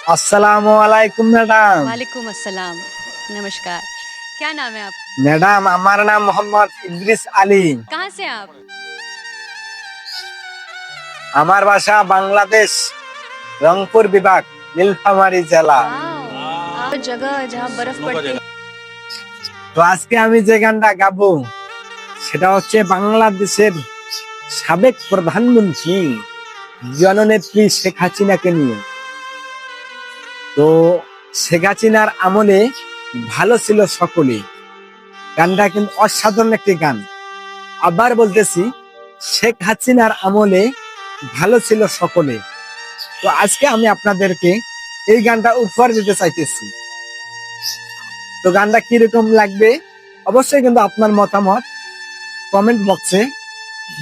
अस्सलामु अलैकुम मैडम। वालेकुम अस्सलाम। नमस्कार। क्या नाम है आप? मैडम हमारा नाम मोहम्मद इद्रिस आली। कहाँ से हैं आप? আমার বাসা বাংলাদেশ রংপুর বিভাগ নীলফামারী জেলা। वाह, जगह जहाँ बर्फ पड़ती है। তো আজকে আমি যে গানটা গাবো সেটা হচ্ছে বাংলাদেশের সাবেক প্রধানমন্ত্রী জননেত্রী শেখ হাসিনাকে নিয়ে। তো শেখ হাসিনার আমলে ভালো ছিল সকলে, গানটা কিন্তু অসাধারণ একটি গান। আবার বলতেছি, শেখ হাসিনার আমলে ভালো ছিল সকলে। তো আজকে আমি আপনাদেরকে এই গানটা উপহার দিতে চাইতেছি। তো গানটা কিরকম লাগবে অবশ্যই কিন্তু আপনার মতামত কমেন্ট বক্সে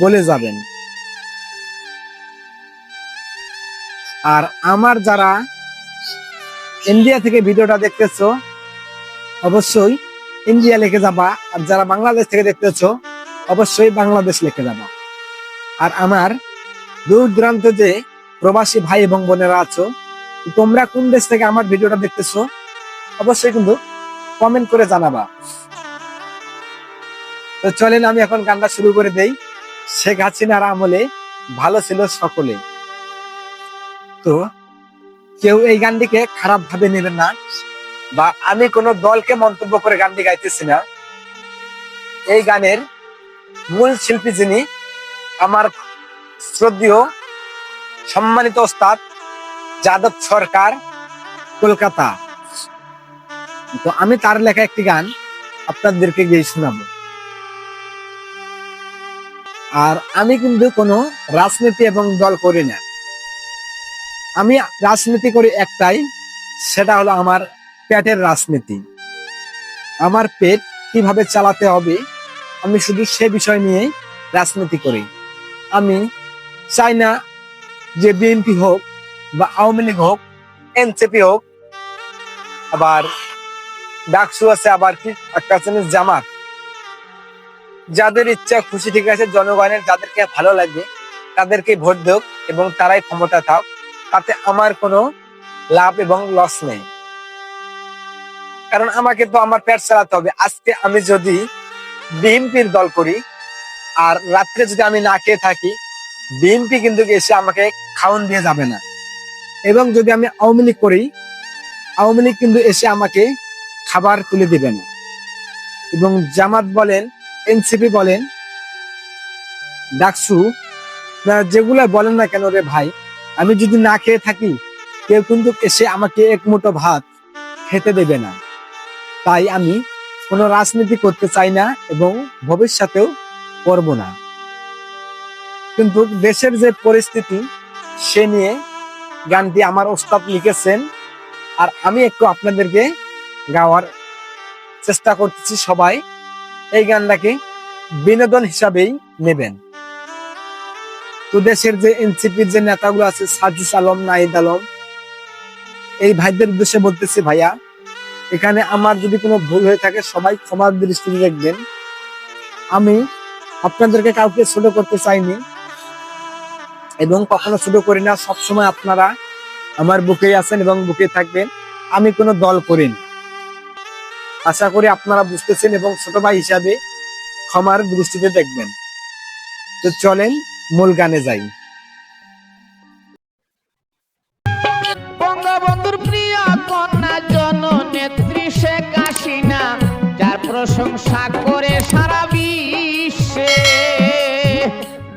বলে যাবেন। আর আমার যারা ইন্ডিয়া থেকে ভিডিওটা দেখতেছো অবশ্যই ইন্ডিয়া লিখে যাবা, আর যারা বাংলাদেশ থেকে দেখতেছো অবশ্যই বাংলাদেশ লিখে যাবা। আর আমার দূর দূরান্ত যে প্রবাসী ভাই এবং বোনেরা আছো, তোমরা কোন দেশ থেকে আমার ভিডিওটা দেখতেছো অবশ্যই কিন্তু কমেন্ট করে জানাবা। তো চলেন আমি এখন গানটা শুরু করে দেই। শেখ হাসিনার আমলে ভালো ছিল সকলে। তো কেউ এই গানটিকে খারাপ ভাবে নেবেন না, বা আমি কোনো দলকে মন্তব্য করে গানটি গাইতেছি না। এই গানের মূল শিল্পী যিনি আমার শ্রদ্ধেয় সম্মানিত ওস্তাদ যাদব সরকার, কলকাতা। তো আমি তার লেখা একটি গান আপনাদেরকে গিয়ে শোনাবো। আর আমি কিন্তু কোনো রাজনীতি এবং দল করি না। আমি রাজনীতি করি একটাই, সেটা হলো আমার পেটের রাজনীতি। আমার পেট কিভাবে চালাতে হবে আমি শুধু সে বিষয় নিয়ে রাজনীতি করি। আমি চাই না যে বিএনপি হোক বা আওয়ামী লীগ হোক, এনসিপি হোক, আবার ডাকসু আছে, আবার কি একটা আছে জামাত। যাদের ইচ্ছা খুশি ঠিক আছে, জনগণের যাদেরকে ভালো লাগে তাদেরকে ভোট দেওক এবং তারাই ক্ষমতা থাক, তাতে আমার কোনো লাভ এবং লস নেই। কারণ আমাকে তো আমার পেট চালাতে হবে। আজকে আমি যদি বিএনপির দল করি আর রাত্রে যদি আমি না খেয়ে থাকি, বিএনপি কিন্তু এসে আমাকে খাওয়ান দিয়ে যাবে না। এবং যদি আমি আওয়ামী লীগ করি, আওয়ামী লীগ কিন্তু এসে আমাকে খাবার তুলে দিবে না। এবং জামাত বলেন, এনসিপি বলেন, ডাকসু, যেগুলা বলেন না কেন রে ভাই, আমি যদি না খেয়ে থাকি কেউ কিন্তু এসে আমাকে এক মুঠো ভাত খেতে দেবে না। তাই আমি কোনো রাজনীতি করতে চাই না এবং ভবিষ্যতেও করব না। কিন্তু দেশের যে পরিস্থিতি সে নিয়ে গানটি আমার ওস্তাদ লিখেছেন, আর আমি একটু আপনাদেরকে গাওয়ার চেষ্টা করতেছি। সবাই এই গানটাকে বিনোদন হিসাবেই নেবেন। তো দেশের যে এনসিপির যে নেতাগুলো আছে, সাজিস আলম, নাহিদ আলম, এই ভাইদের উদ্দেশ্যে বলতেছি, ভাইয়া এখানে আমার যদি কোনো ভুল হয়ে থাকে সবাই ক্ষমার দৃষ্টিতে দেখবেন। আমি আপনাদেরকে কাউকে ছোট করতে চাইনি এবং কখনো ছোট করি না। সবসময় আপনারা আমার বুকেই আছেন এবং বুকে থাকবেন। আমি কোনো দল করি না। আশা করি আপনারা বুঝতেছেন এবং ছোট ভাই হিসাবে ক্ষমার দৃষ্টিতে দেখবেন। তো চলেন মূল গানে যাই। বঙ্গবন্ধুর প্রিয় কন্যা জননেত্রী শেখ হাসিনা, যার প্রশংসা করে সারা বিশ্বে,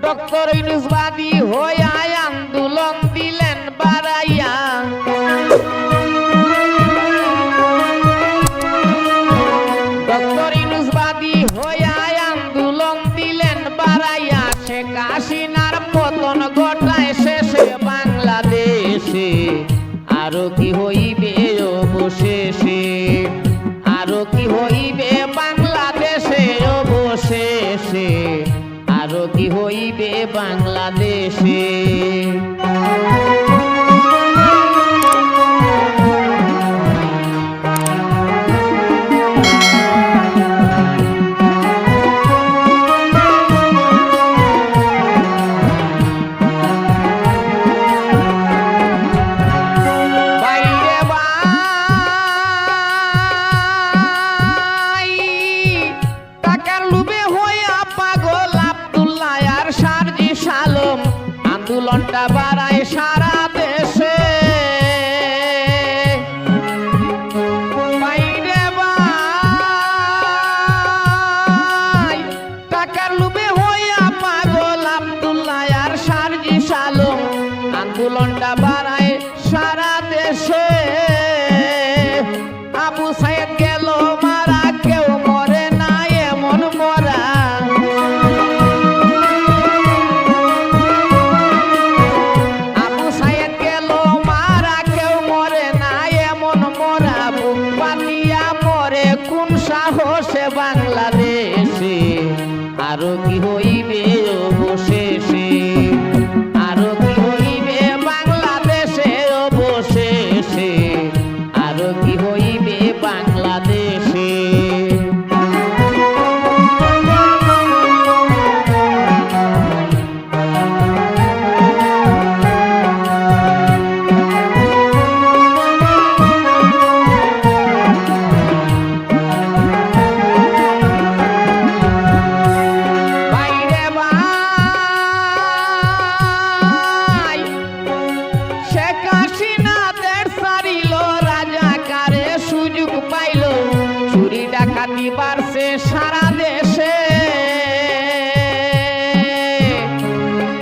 ডক্টর ইউনূস বাদী হয়ে আন্দোলন দিলেন বাড়াইয়া। ডক্টর ইউনূস বাদী হয়ে আন্দোলন দিলেন বাড়াইয়া। শেখ হাসিনার পতন ঘটায় শেষে বাংলাদেশে, আরো কি হইবে অবশেষে, আরো কি হইবে বাংলাদেশে অবশেষে, আরো কি হইবে বাংলাদেশে। বাইরে আন্দোলনটা বাড়ায় সারা দেশে আবু সাইদ গেল মারা কেউ মরে না এমন মরা আবু সাইদ গেল মারা কেউ মরে না এমন মরা বুক পাতিয়া মরে কোন সাহসে বাংলাদেশে আরো কি হইবে অবশেষে আরো কি হইবে বাংলাদেশে অবশেষে আরো কি হইবে বাংলাদেশে বাইরে ভাই শেখ হাসিনাদের সারিল রাজাকারে সুযোগ পাইল চুরি ডাকাতি বাড়ছে সারা দেশে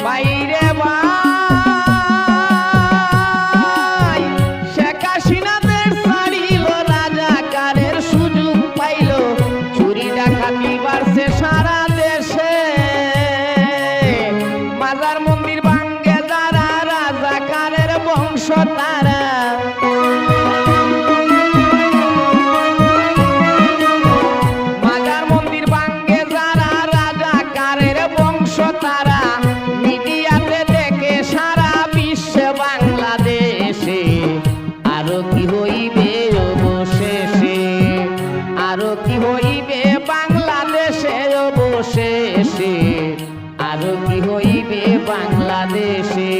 বাইরে ভাই শেখ হাসিনাদের সারিল রাজাকারের সুযোগ পাইল চুরি ডাকাতি বাড়ছে সারা দেশে মাজার মন্দির ভাঙ্গে যারা রাজাকারের বংশ তারা মাজার মন্দির ভাঙ্গে যারা রাজাকারের বংশ তারা মিডিয়াতে দেখে সারা বিশ্বে বাংলাদেশে আরো কি হইবে অবশেষে আরো কি হইবে বাংলাদেশে অবশেষে আরো কি হইবে বাংলাদেশে